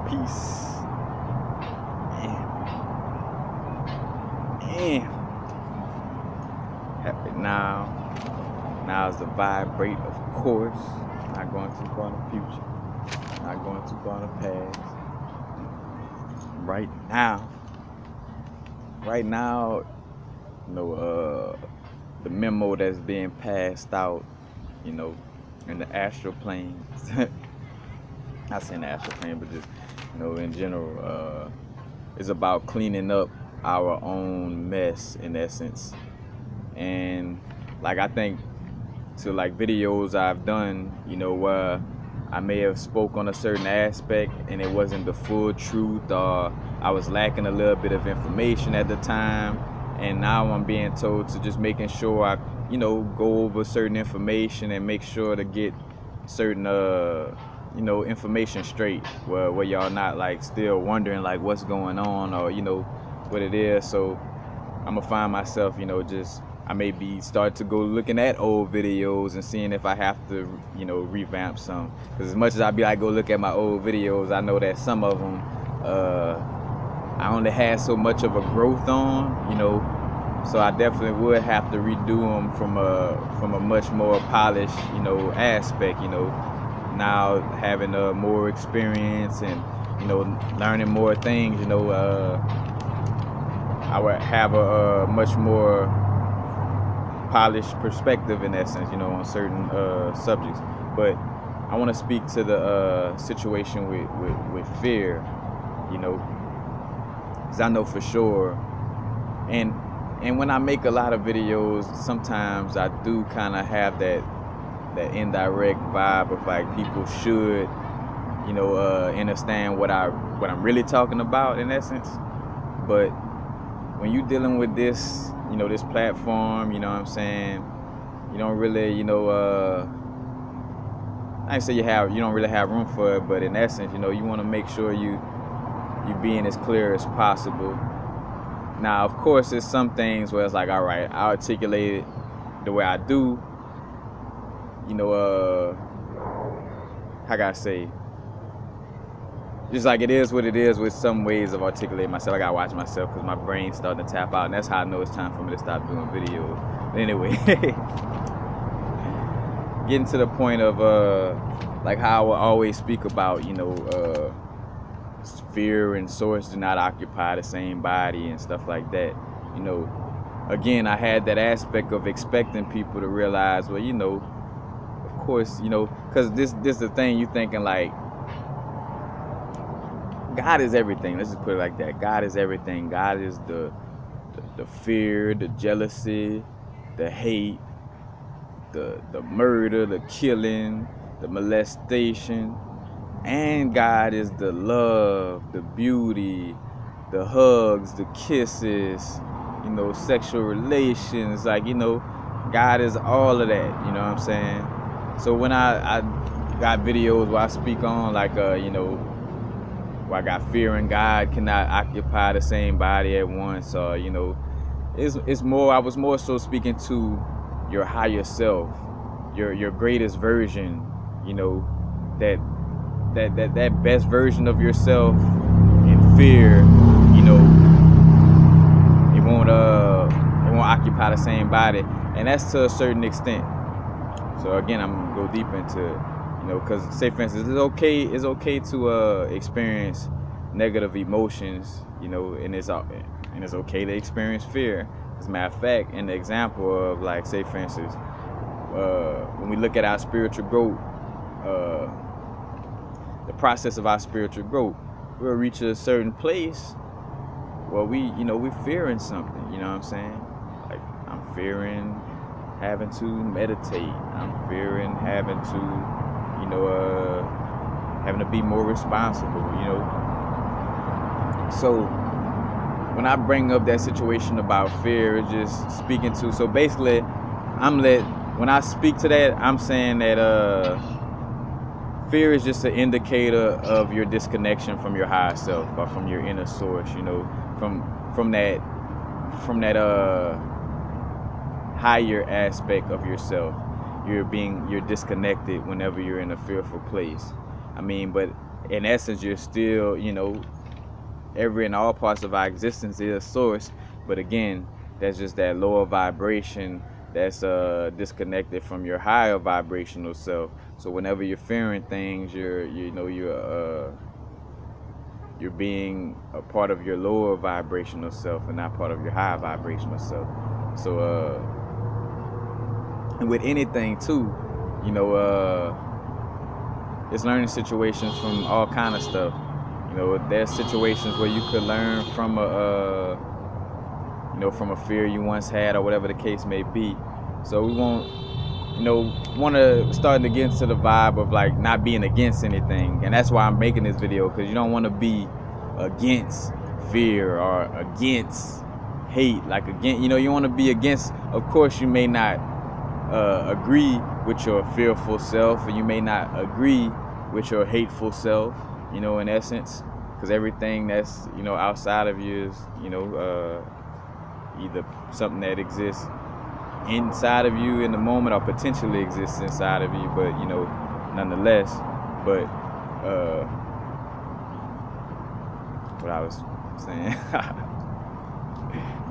Peace. Damn. Happy now. Now is the vibrate, of course. Not going too far in the future. Not going too far in the past. Right now. Right now, the memo that's being passed out, in the astral plane. Not saying the astral plane, but just, in general, is about cleaning up our own mess, in essence. And I think to videos I've done, where I may have spoke on a certain aspect and it wasn't the full truth, or I was lacking a little bit of information at the time, and now I'm being told to just making sure I go over certain information and make sure to get certain information straight, where y'all not still wondering what's going on, or what it is. So I'm gonna find myself I may be start to go looking at old videos and seeing if I have to revamp some, because as much as I be go look at my old videos, I know that some of them I only had so much of a growth on, so I definitely would have to redo them from a much more polished aspect, now having more experience and learning more things, I would have a much more polished perspective, in essence, on certain subjects. But I want to speak to the situation with fear, because I know for sure, and when I make a lot of videos, sometimes I do kind of have that indirect vibe of people should understand what I'm really talking about, in essence. But when you dealing with this this platform, what I'm saying, you don't really I ain't say you don't really have room for it, but in essence, you want to make sure you being as clear as possible. Now, of course, there's some things where it's all right, I articulate it the way I do, how can I say, just it is what it is with some ways of articulating myself. I gotta watch myself because my brain's starting to tap out, and that's how I know it's time for me to stop doing videos. But anyway, getting to the point of how I will always speak about fear and source do not occupy the same body and stuff like that. Again, I had that aspect of expecting people to realize, well, of course, because this is the thing, you thinking God is everything. Let's just put it like that. God is everything. God is the fear, the jealousy, the hate, the murder, the killing, the molestation. And God is the love, the beauty, the hugs, the kisses, sexual relations. God is all of that. You know what I'm saying? So when I got videos where I speak on where I got fear and God cannot occupy the same body at once, or it's more. I was more so speaking to your higher self, your greatest version, that best version of yourself. In fear, it won't occupy the same body, and that's to a certain extent. So again, I'm gonna go deep into because say for instance, it's okay to experience negative emotions, and it's okay to experience fear. As a matter of fact, in the example of say for instance, when we look at our spiritual growth, the process of our spiritual growth, we'll reach a certain place where we're fearing something. You know what I'm saying? I'm fearing having to meditate. I'm fearing having to having to be more responsible, So when I bring up that situation about fear, it's just speaking to, so basically when I speak to that, I'm saying that fear is just an indicator of your disconnection from your higher self, or from your inner source, from that higher aspect of yourself. You're disconnected whenever you're in a fearful place. But in essence, you're still, you know, every and all parts of our existence is source, but again, that's just that lower vibration that's disconnected from your higher vibrational self. So whenever you're fearing things, you're being a part of your lower vibrational self and not part of your higher vibrational self. So and with anything too, you know, it's learning situations from all kind of stuff. You know, there's situations where you could learn from from a fear you once had or whatever the case may be. So we want to start to get into the vibe of like not being against anything, and that's why I'm making this video, because you don't want to be against fear or against hate. Like, again, you want to be against. Of course, you may not agree with your fearful self, and you may not agree with your hateful self, in essence, because everything that's outside of you is either something that exists inside of you in the moment or potentially exists inside of you, but nonetheless. But what I was saying,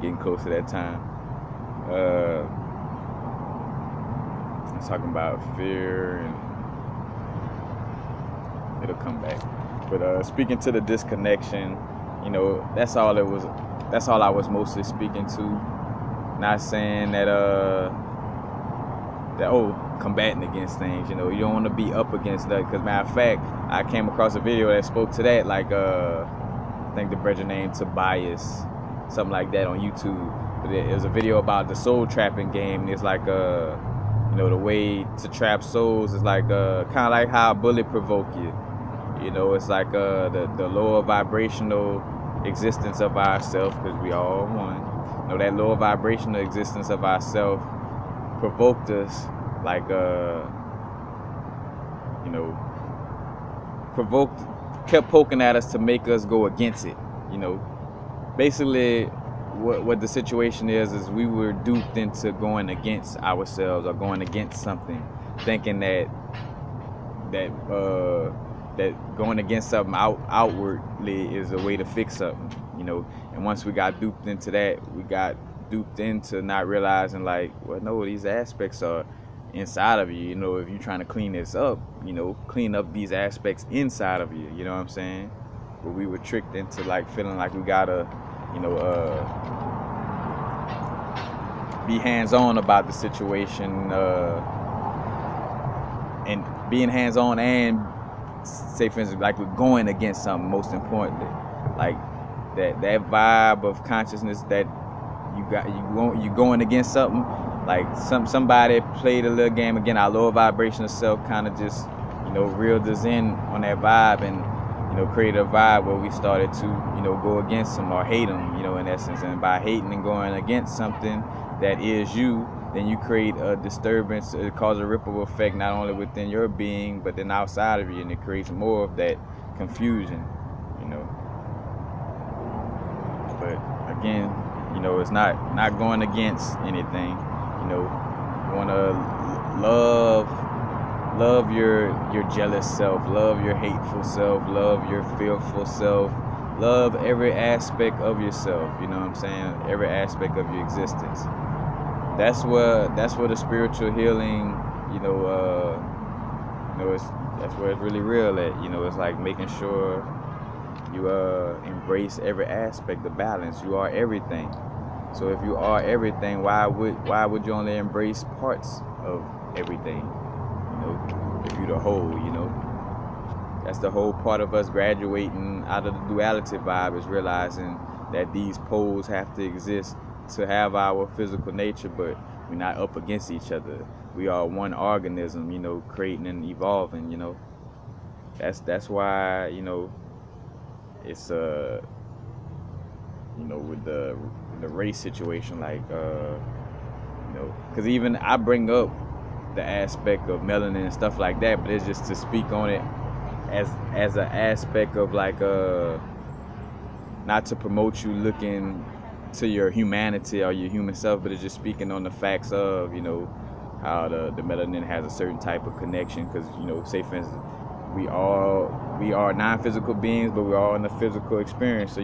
getting close to that time, I was talking about fear, and it'll come back. But speaking to the disconnection, that's all it was. That's all I was mostly speaking to. Not saying that combating against things. You don't want to be up against that. Because matter of fact, I came across a video that spoke to that. Like I think the brother named Tobias, something like that, on YouTube. But it was a video about the soul trapping game. And it's like the way to trap souls is like kind of like how a bullet provoke you. It's like the lower vibrational existence of ourself, because we all one. That lower vibrational existence of ourself provoked us, like kept poking at us to make us go against it. Basically what the situation is we were duped into going against ourselves or going against something, thinking that going against something outwardly is a way to fix something, and once we got duped into that, we got duped into not realizing, like, well, no, these aspects are inside of you. If you're trying to clean this up, clean up these aspects inside of you, what I'm saying? But we were tricked into like feeling like we gotta be hands-on about the situation, and being hands-on, and say, for instance, like we're going against something, most importantly, like that vibe of consciousness that you going against something, like somebody played a little game. Again, our lower vibrational self kind of just reeled us in on that vibe, and created a vibe where we started to go against them or hate them, in essence. And by hating and going against something that is you, then you create a disturbance. It causes a ripple effect not only within your being, but then outside of you, and it creates more of that confusion, But again, it's not going against anything. You want to love your jealous self, love your hateful self, love your fearful self, love every aspect of yourself. You know what I'm saying? Every aspect of your existence. That's where the spiritual healing, that's where it's really real at. It's like making sure you embrace every aspect of balance. You are everything. So if you are everything, why would you only embrace parts of everything? If you're the whole, that's the whole part of us graduating out of the duality vibe, is realizing that these poles have to exist to have our physical nature, but we're not up against each other. We are one organism, creating and evolving. That's why it's with the race situation, like because even I bring up the aspect of melanin and stuff like that, but it's just to speak on it as an aspect of like not to promote you looking to your humanity or your human self, but it's just speaking on the facts of how the melanin has a certain type of connection. Because say, for instance, we are non-physical beings, but we're all in a physical experience. So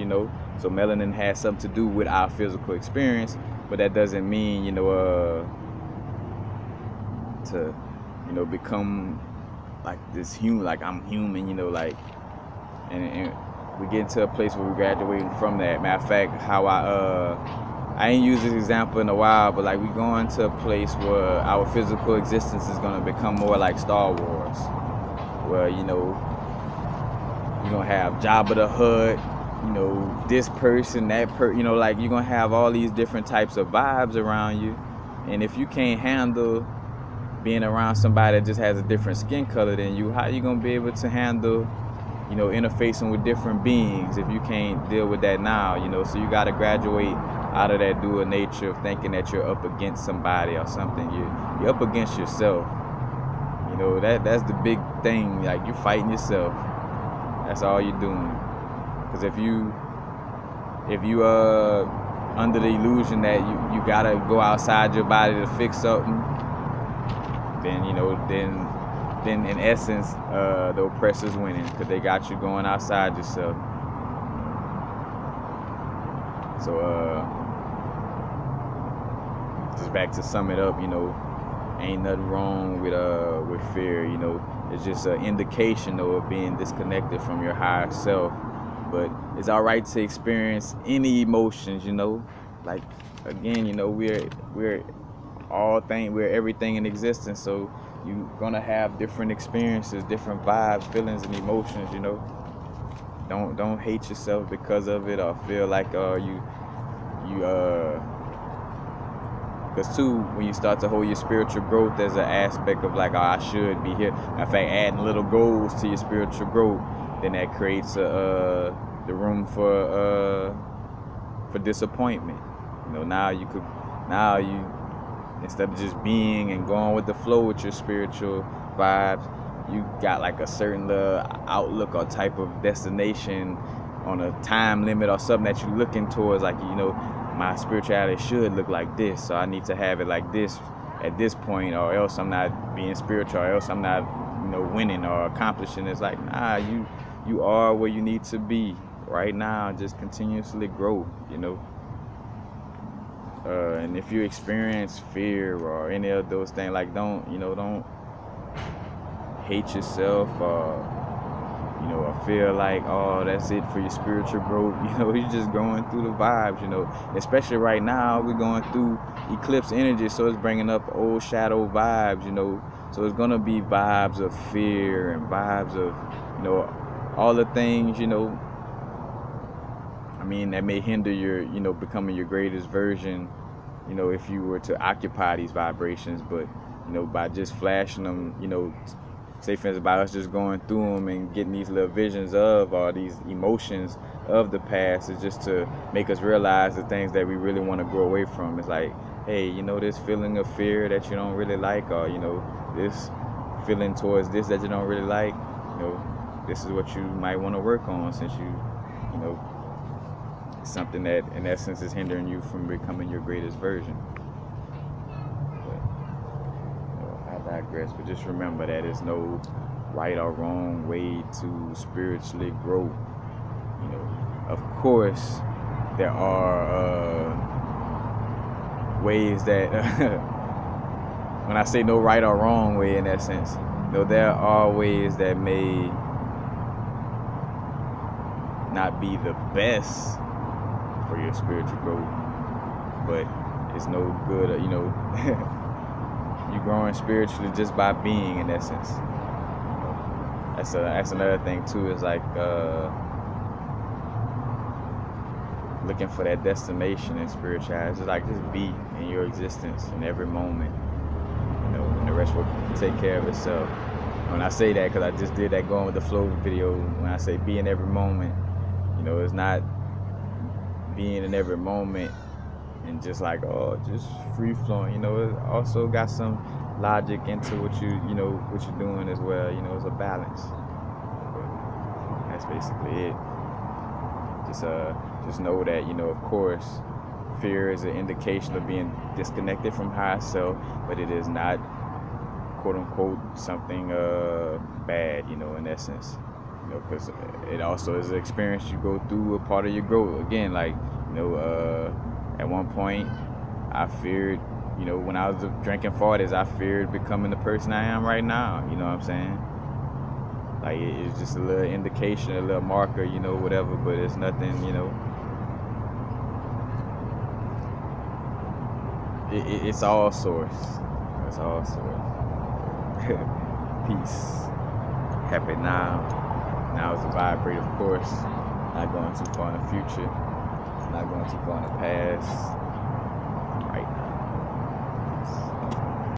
so melanin has something to do with our physical experience, but that doesn't mean to become like this human, like I'm human, like, and we get into a place where we're graduating from that. Matter of fact, how I ain't used this example in a while, but like we going to a place where our physical existence is gonna become more like Star Wars, where you're gonna have Jabba the Hutt, this person, that like you're gonna have all these different types of vibes around you, and if you can't handle being around somebody that just has a different skin color than you, how you gonna be able to handle interfacing with different beings if you can't deal with that now? So you got to graduate out of that dual nature of thinking that you're up against somebody or something. You're up against yourself. That's the big thing. Like, you're fighting yourself. That's all you're doing. Because if you under the illusion that you gotta go outside your body to fix something, then in essence, the oppressor's winning, because they got you going outside yourself. So just back to sum it up, ain't nothing wrong with fear. It's just an indication of being disconnected from your higher self. But it's all right to experience any emotions. Like, again, we're everything in existence. So you're gonna have different experiences, different vibes, feelings, and emotions. Don't hate yourself because of it, or feel like because too, when you start to hold your spiritual growth as an aspect of like, oh, I should be here. In fact, adding little goals to your spiritual growth, then that creates the room for disappointment. Now you instead of just being and going with the flow with your spiritual vibes, you got like a certain outlook or type of destination on a time limit or something that you're looking towards. Like, my spirituality should look like this, so I need to have it like this at this point, or else I'm not being spiritual, or else I'm not winning or accomplishing. It's like, nah, you are where you need to be right now. Just continuously grow. And if you experience fear or any of those things, like, don't hate yourself, or feel like, oh, that's it for your spiritual growth. You're just going through the vibes. Especially right now, we're going through eclipse energy, so it's bringing up old shadow vibes. So it's gonna be vibes of fear and vibes of all the things that may hinder your becoming your greatest version, if you were to occupy these vibrations. But by just flashing them, say for instance, by us just going through them and getting these little visions of all these emotions of the past, is just to make us realize the things that we really want to grow away from. It's like, hey, this feeling of fear that you don't really like, or this feeling towards this that you don't really like, this is what you might want to work on, since it's something that in essence is hindering you from becoming your greatest version. I digress, but just remember that there's no right or wrong way to spiritually grow. Of course, there are ways that when I say no right or wrong way, in essence, there are ways that may not be the best for your spiritual growth, but it's no good, you're growing spiritually just by being, in essence. That's another thing too, is like looking for that destination in spirituality. It's just like, just be in your existence in every moment, and the rest will take care of itself. When I say that, because I just did that going with the flow video, when I say be in every moment, it's not being in every moment and just like, oh, just free flowing. It also got some logic into what you're doing as well. It's a balance. But that's basically it. Just know that, of course, fear is an indication of being disconnected from higher self, but it is not quote unquote something bad, you know, in essence, you know, because it also is an experience you go through, a part of your growth. Again, like, you know, at one point I feared, you know, when I was drinking 40s, I feared becoming the person I am right now. You know what I'm saying? Like it's just a little indication, a little marker, you know, whatever. But it's nothing, you know. It's all source. It's all source. Peace. Happy now. Now is a vibrate, of course. Not going too far in the future. Not going too far in the past.